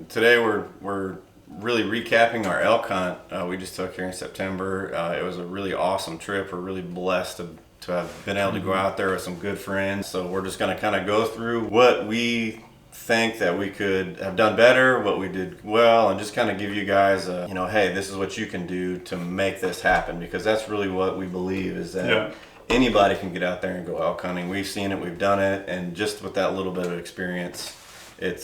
Today we're really recapping our elk hunt we just took here in September. It was a really awesome trip. We're really blessed to have been able to go out there with some good friends. So we're just going to kind of go through what we think that we could have done better, what we did well, and just kind of give you guys hey, this is what you can do to make this happen, because that's really what we believe is that anybody can get out there and go elk hunting. We've seen it, we've done it, and just with that little bit of experience,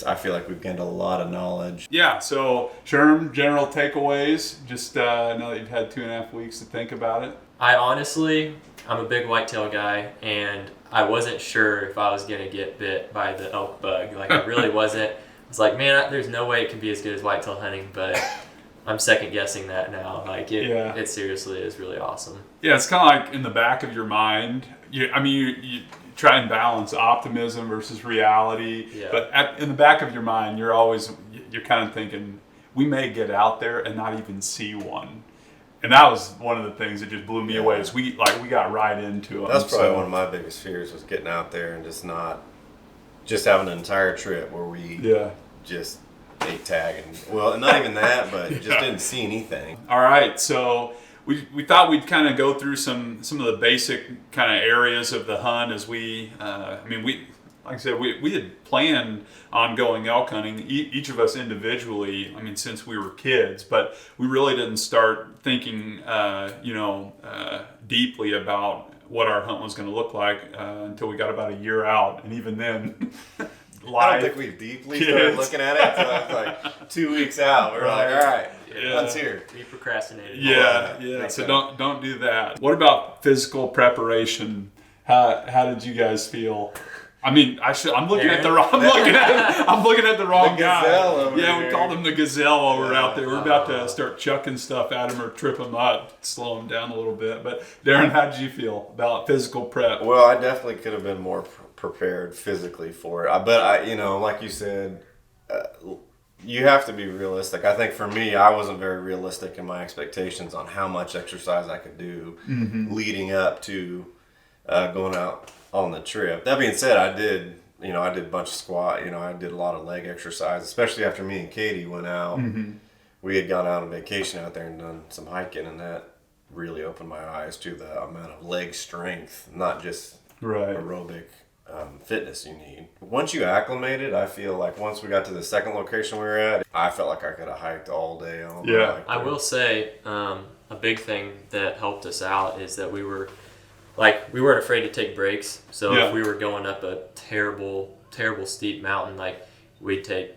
I feel like we've gained a lot of knowledge. Yeah, so Sherm, general takeaways, just know that you've had 2.5 weeks to think about it. I'm a big whitetail guy, and I wasn't sure if I was going to get bit by the elk bug. Like, I really wasn't. I was like, man, there's no way it can be as good as whitetail hunting, but I'm second guessing that now. Like, it seriously is really awesome. Yeah, it's kind of like in the back of your mind. You try and balance optimism versus reality. Yeah. But in the back of your mind, you're kind of thinking, we may get out there and not even see one. And that was one of the things that just blew me away. Is we got right into them. That's probably one of my biggest fears, was getting out there and just having an entire trip where we just ate tag and not even that, but just didn't see anything. All right, so we thought we'd kind of go through some of the basic kind of areas of the hunt as we like I said, we had planned on going elk hunting, each of us individually, since we were kids, but we really didn't start thinking, deeply about what our hunt was going to look like until we got about a year out. And even then, I don't think we deeply started looking at it until it was like 2 weeks out. We're like, all right, hun's here. We procrastinated. Yeah. So don't do that. What about physical preparation? How did you guys feel? I'm looking at the wrong guy. We called him the gazelle out there. We're about to start chucking stuff at him or trip him up, slow him down a little bit. But Darren, how did you feel about physical prep? Well, I definitely could have been more prepared physically for it. But like you said, you have to be realistic. I think for me, I wasn't very realistic in my expectations on how much exercise I could do leading up to going out on the trip. That being said, I did a bunch of squat. I did a lot of leg exercise, especially after me and Katie went out. We had gone out on vacation out there and done some hiking, and that really opened my eyes to the amount of leg strength, not just aerobic fitness you need. Once you acclimated, I feel like once we got to the second location we were at, I felt like I could have hiked all day on. I will say a big thing that helped us out is that we weren't afraid to take breaks. So if we were going up a terrible, terrible steep mountain, like we'd take,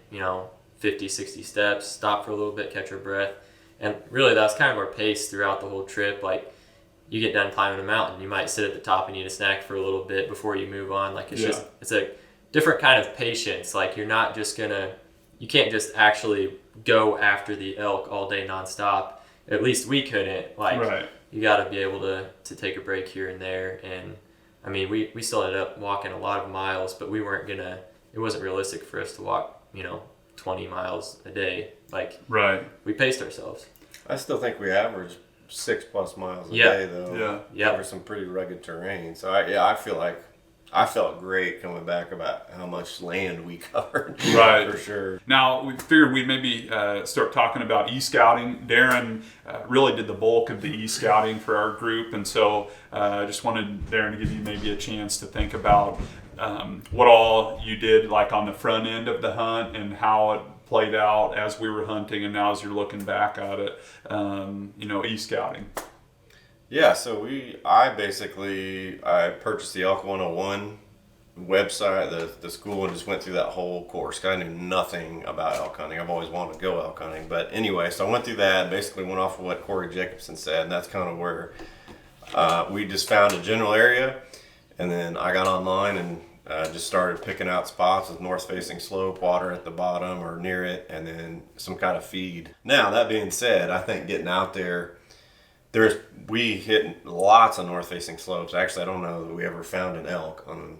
50, 60 steps, stop for a little bit, catch our breath. And really that's kind of our pace throughout the whole trip. Like, you get done climbing a mountain, you might sit at the top and eat a snack for a little bit before you move on. Like, it's a different kind of patience. Like, you're not just you can't just actually go after the elk all day nonstop. At least we couldn't. You got to be able to take a break here and there. And we still ended up walking a lot of miles, but we weren't it wasn't realistic for us to walk, 20 miles a day. We paced ourselves. I still think we averaged 6+ miles a day though. Over some pretty rugged terrain. So I feel like I felt great coming back about how much land we covered. For sure. Now, we figured we'd maybe start talking about e-scouting. Darren really did the bulk of the e-scouting for our group, and so I just wanted Darren to give you maybe a chance to think about what all you did, like on the front end of the hunt, and how it played out as we were hunting, and now as you're looking back at it, e-scouting. Yeah, so I purchased the Elk 101 website, the school, and just went through that whole course. I knew nothing about elk hunting. I've always wanted to go elk hunting. But anyway, so I went through that, basically went off of what Corey Jacobson said, and that's kind of where we just found a general area. And then I got online and just started picking out spots with north-facing slope, water at the bottom or near it, and then some kind of feed. Now, that being said, I think getting out there, we hit lots of north-facing slopes. Actually, I don't know that we ever found an elk on,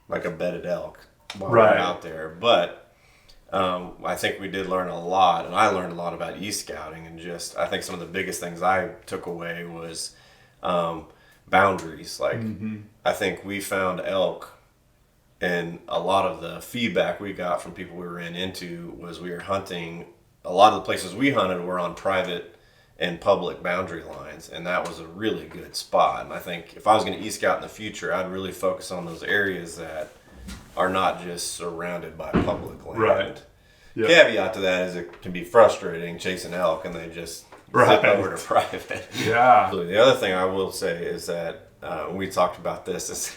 like a bedded elk while we were out there. But I think we did learn a lot, and I learned a lot about e-scouting. And I think some of the biggest things I took away was boundaries. I think we found elk And a lot of the feedback we got from people we were into was we were hunting. A lot of the places we hunted were on private and public boundary lines, and that was a really good spot. And I think if I was going to e-scout in the future, I'd really focus on those areas that are not just surrounded by public land. Right. Yeah. Caveat to that is it can be frustrating chasing elk and they just zip over to private. Yeah. So the other thing I will say is that we talked about this is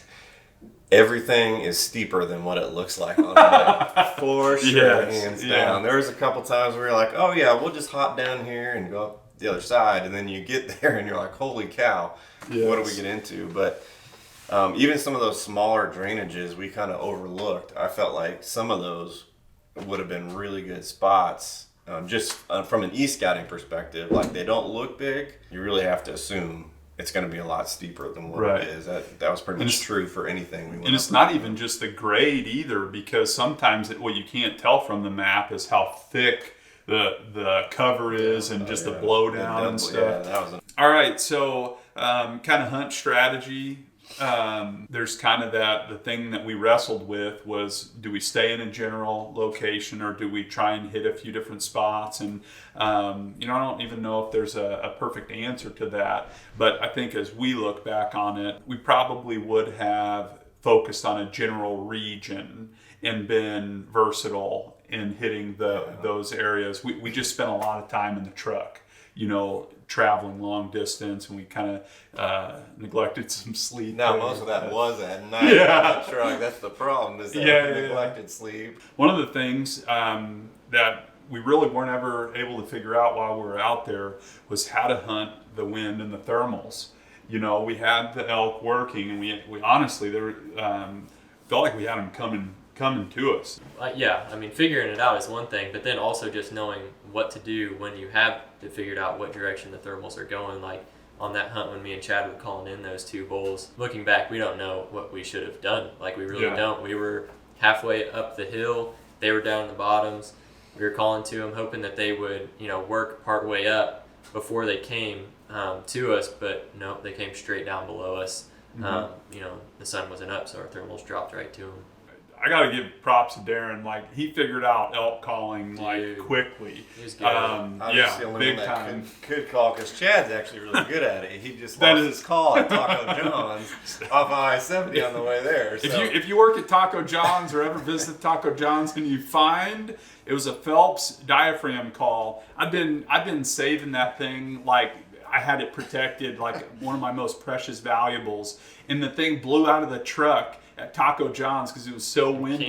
everything is steeper than what it looks like on the map. For sure, hands down. There was a couple times where you're like, oh yeah, we'll just hop down here and go up the other side, and then you get there and you're like, holy cow, what do we get into? But even some of those smaller drainages we kind of overlooked. I felt like some of those would have been really good spots. Just from an e-scouting perspective, like they don't look big. You really have to assume it's going to be a lot steeper than what it is. That was pretty much true for anything we went. And it's not even just the grade either, because sometimes what you can't tell from the map is how thick the cover is and just the blowdown and stuff. All right, so kind of hunt strategy. There's kind of the thing that we wrestled with was, do we stay in a general location or do we try and hit a few different spots? And I don't even know if there's a perfect answer to that, but I think as we look back on it, we probably would have focused on a general region and been versatile in hitting those areas. We just spent a lot of time in the truck, traveling long distance, and we kind of neglected some sleep. Now, most of that was at night in the truck. That's the problem, is that neglected sleep. One of the things that we really weren't ever able to figure out while we were out there was how to hunt the wind and the thermals. We had the elk working, and we honestly, felt like we had them coming to us. Figuring it out is one thing, but then also just knowing what to do when you have figured out what direction the thermals are going. Like on that hunt when me and Chad were calling in those two bulls, looking back, we don't know what we should have done. Like we really don't. We were halfway up the hill, they were down in the bottoms. We were calling to them, hoping that they would, work part way up before they came to us, but no, they came straight down below us. The sun wasn't up, so our thermals dropped right to them. I got to give props to Darren. Like, he figured out elk calling quickly. He's good. I'm just the only big one that time. could call, because Chad's actually really good at it. He just lost his call at Taco John's off I-70 on the way there. So. If you work at Taco John's or ever visit Taco John's and you find it was a Phelps diaphragm call, I've been saving that thing like I had it protected like one of my most precious valuables, and the thing blew out of the truck at Taco John's because it was so windy.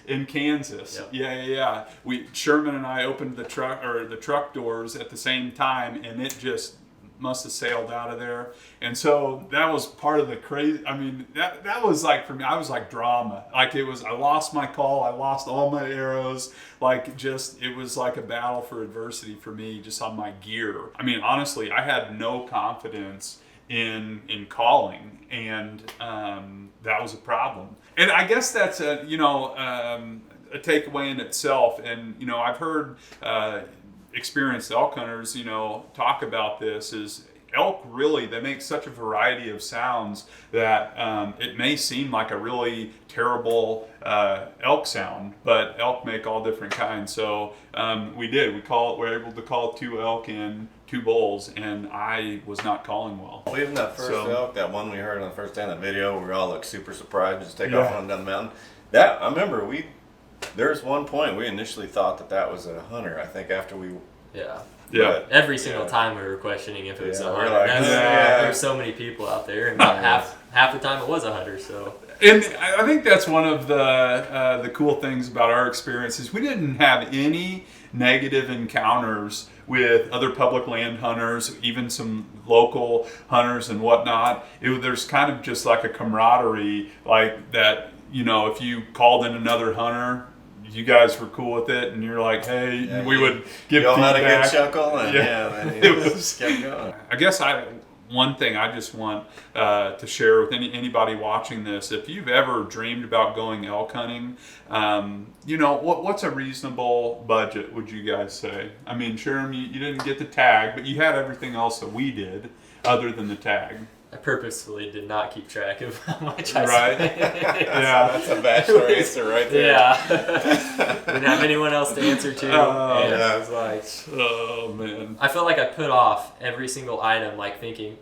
In Kansas. Yep. Yeah. Sherman and I opened the truck doors at the same time, and it just must have sailed out of there. And so that was part of the crazy. I mean, that was like, for me, I was like drama. Like it was, I lost my call, I lost all my arrows. It was like a battle for adversity for me, just on my gear. I mean, honestly, I had no confidence in calling, and that was a problem. And I guess that's a takeaway in itself. And I've heard experienced elk hunters talk about this, is elk really, they make such a variety of sounds that it may seem like a really terrible elk sound, but elk make all different kinds. So we're able to call 2 elk in 2 bulls, and I was not calling well. Well, even that first elk, that one we heard on the first day in the video, we all looked super surprised, just take off running down the mountain. That, I remember, there's one point we initially thought that was a hunter. I think after we... Yeah. Every single time we were questioning if it was a hunter. Like, There's so many people out there, and about half the time it was a hunter. So. And I think that's one of the cool things about our experiences. We didn't have any negative encounters with other public land hunters, even some local hunters and whatnot. There's kind of just like a camaraderie, like that. If you called in another hunter, you guys were cool with it, and you're like, hey, we would give y'all feedback. Had a good chuckle, and then it just kept going. I guess one thing I just want to share with anybody watching this, if you've ever dreamed about going elk hunting, what's a reasonable budget, would you guys say? I mean, Sherm, you didn't get the tag, but you had everything else that we did other than the tag. I purposefully did not keep track of how much I Right. spent. Yeah. That's a bachelor answer right there. Yeah. Didn't have anyone else to answer to. Oh, and yeah. I was like, Oh man. I felt like I put off every single item, like thinking,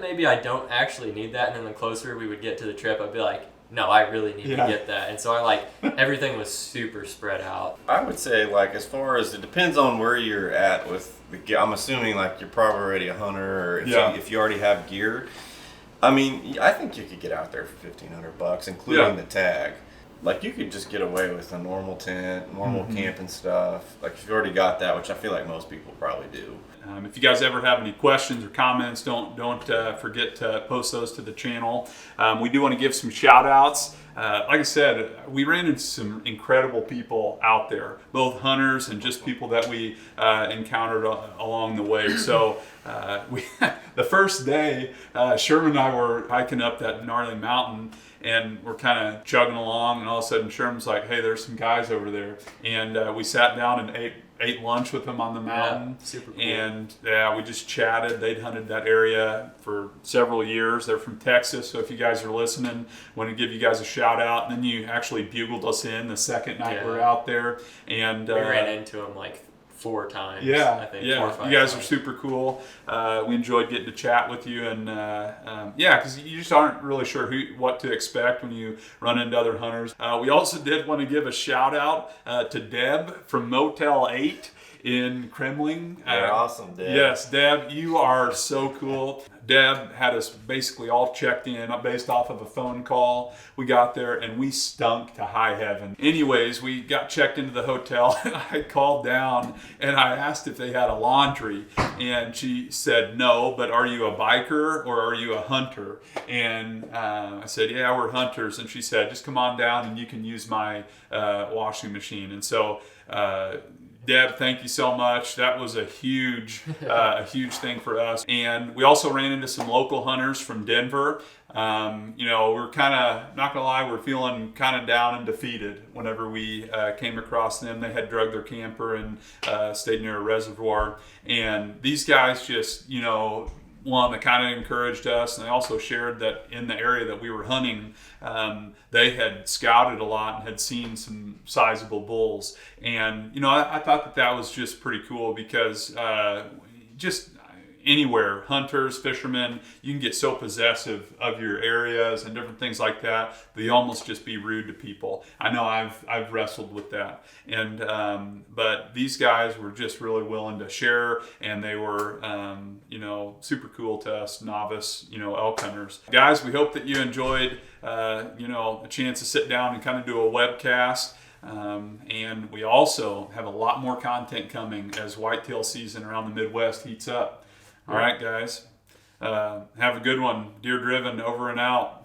maybe I don't actually need that. And then the closer we would get to the trip, I'd be like, no, I really need to get that. And so everything was super spread out. I would say, like, as far as it depends on where you're at with the gear. I'm assuming, like, you're probably already a hunter, or if you already have gear. I mean, I think you could get out there for $1,500, including the tag. Like, you could just get away with a normal tent, normal camping stuff. Like, if you already got that, which I feel like most people probably do. If you guys ever have any questions or comments, don't forget to post those to the channel. We do want to give some shout outs. Like I said, we ran into some incredible people out there, both hunters and just people that we encountered along the way. So the first day, Sherman and I were hiking up that gnarly mountain, and we're kind of chugging along, and all of a sudden Sherman's like, hey, there's some guys over there. And we sat down and ate lunch with them on the mountain. Yeah, super cool. And we just chatted. They'd hunted that area for several years. They're from Texas, so if you guys are listening, want to give you guys a shout out. And then you actually bugled us in the second night we were out there, and we ran into them like 4 times. Yeah, I think, yeah. 4 or 5 you guys times. are super cool. We enjoyed getting to chat with you, and because you just aren't really sure what to expect when you run into other hunters. We also did want to give a shout out to Deb from Motel 8 in Kremling. You're awesome, Deb. Yes, Deb, you are so cool. Deb had us basically all checked in based off of a phone call. We got there and we stunk to high heaven. Anyways, we got checked into the hotel, and I called down and I asked if they had a laundry, and she said no, but are you a biker or are you a hunter? And I said, yeah, we're hunters. And she said, just come on down and you can use my washing machine. And so Deb, thank you so much. That was a huge thing for us. And we also ran into some local hunters from Denver. We're kind of, not gonna lie, we're feeling kind of down and defeated whenever we came across them. They had drugged their camper and stayed near a reservoir. And these guys just, one, that kind of encouraged us, and they also shared that in the area that we were hunting, they had scouted a lot and had seen some sizable bulls. And I thought that was just pretty cool, because just anywhere, hunters, fishermen, you can get so possessive of your areas and different things like that you almost just be rude to people. I know I've wrestled with that, and but these guys were just really willing to share, and they were super cool to us novice elk hunters. Guys, we hope that you enjoyed a chance to sit down and kind of do a webcast. And we also have a lot more content coming as whitetail season around the Midwest heats up. All right, guys. Have a good one. Deer Driven over and out.